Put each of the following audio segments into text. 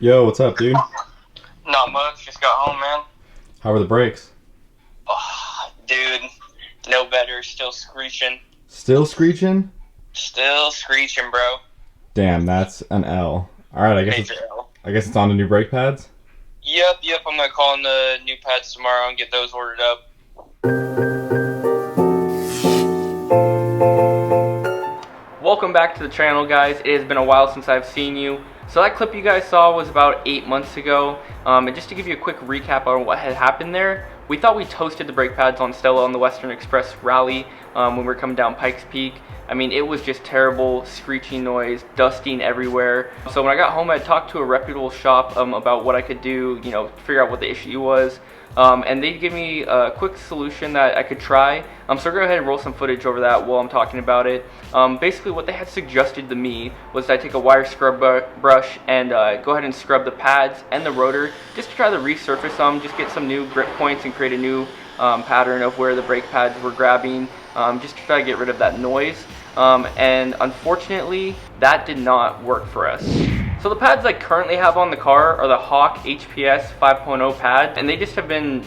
Yo, what's up, dude? Not much, just got home, man. How were the brakes? Oh, dude, no better. Still screeching. Still screeching? Still screeching, bro. Damn, that's an L. Alright, Major L. I guess it's on to new brake pads? Yep, I'm gonna call in the new pads tomorrow and get those ordered up. Welcome back to the channel, guys. It has been a while since I've seen you. So that clip you guys saw was about 8 months ago. And just to give you a quick recap on what had happened there, we thought we toasted the brake pads on Stella on the Western Express rally when we were coming down Pike's Peak. I mean, it was just terrible, screeching noise, dusting everywhere. So when I got home, I talked to a reputable shop about what I could do, figure out what the issue was. And they gave me a quick solution that I could try. So we're going to go ahead and roll some footage over that while I'm talking about it. Basically what they had suggested to me was that I take a wire scrub brush and go ahead and scrub the pads and the rotor just to try to resurface them, just get some new grip points and create a new pattern of where the brake pads were grabbing, just to try to get rid of that noise. And unfortunately, that did not work for us. So the pads I currently have on the car are the Hawk HPS 5.0 pads, and they just have been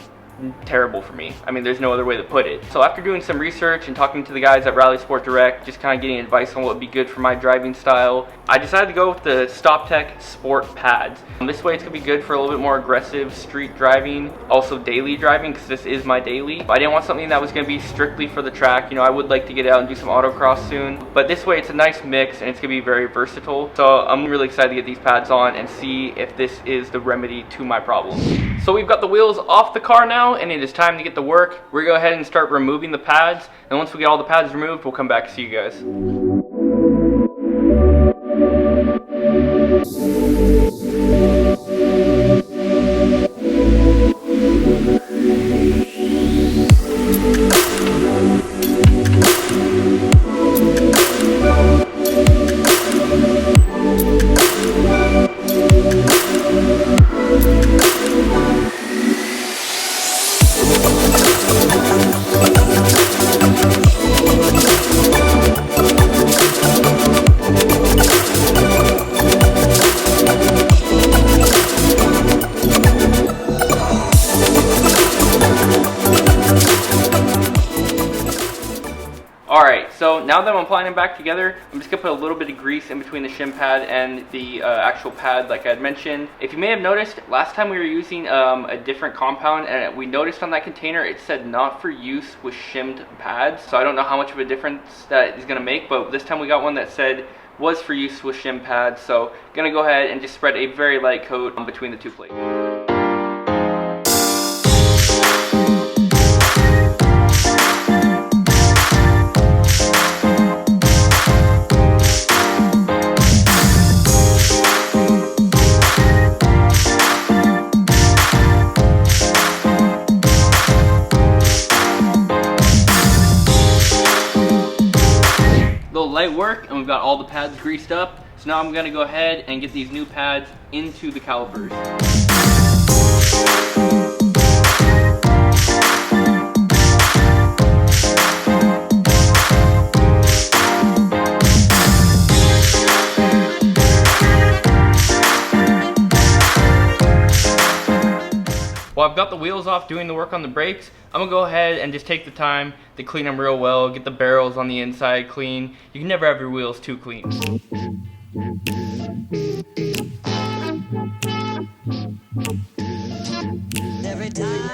terrible for me. I mean, there's no other way to put it. So after doing some research and talking to the guys at Rally Sport Direct, just kind of getting advice on what would be good for my driving style, I decided to go with the Stoptech Sport pads. This way it's going to be good for a little bit more aggressive street driving, also daily driving, because this is my daily. I didn't want something that was going to be strictly for the track. I would like to get out and do some autocross soon, but this way it's a nice mix and it's going to be very versatile. So I'm really excited to get these pads on and see if this is the remedy to my problem. So we've got the wheels off the car now, and it is time to get to work. We're going to go ahead and start removing the pads, and once we get all the pads removed, we'll come back and see you guys. Alright, so now that I'm applying them back together, I'm just going to put a little bit of grease in between the shim pad and the actual pad like I had mentioned. If you may have noticed, last time we were using a different compound, and we noticed on that container it said not for use with shimmed pads. So I don't know how much of a difference that is going to make, but this time we got one that said was for use with shim pads. So I'm going to go ahead and just spread a very light coat between the two plates. Light work, and we've got all the pads greased up. So now I'm going to go ahead and get these new pads into the calipers. While I've got the wheels off doing the work on the brakes, I'm going to go ahead and just take the time to clean them real well, get the barrels on the inside clean. You can never have your wheels too clean. Every time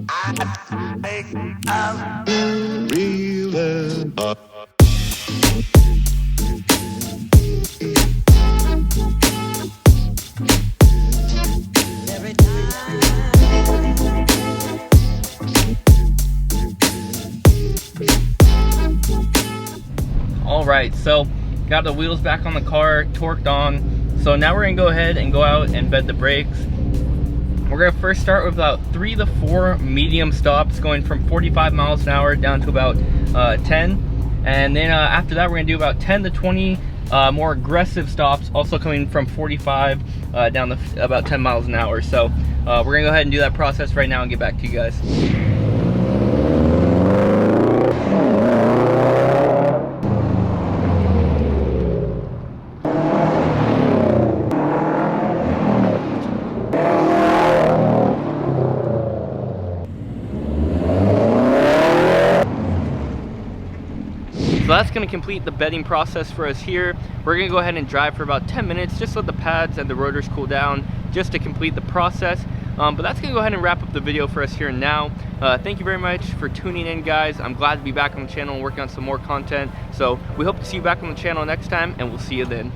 I make a real Alright, so got the wheels back on the car, torqued on. So now we're going to go ahead and go out and bed the brakes. We're going to first start with about 3 to 4 medium stops, going from 45 miles an hour down to about 10. And then after that, we're going to do about 10 to 20 more aggressive stops, also coming from 45 down to about 10 miles an hour. So we're going to go ahead and do that process right now and get back to you guys. that's going to complete the bedding process for us here. We're going to go ahead and drive for about 10 minutes, just let the pads and the rotors cool down, just to complete the process. But that's going to go ahead and wrap up the video for us here and now. Thank you very much for tuning in, guys. I'm glad to be back on the channel and working on some more content. So we hope to see you back on the channel next time, and we'll see you then.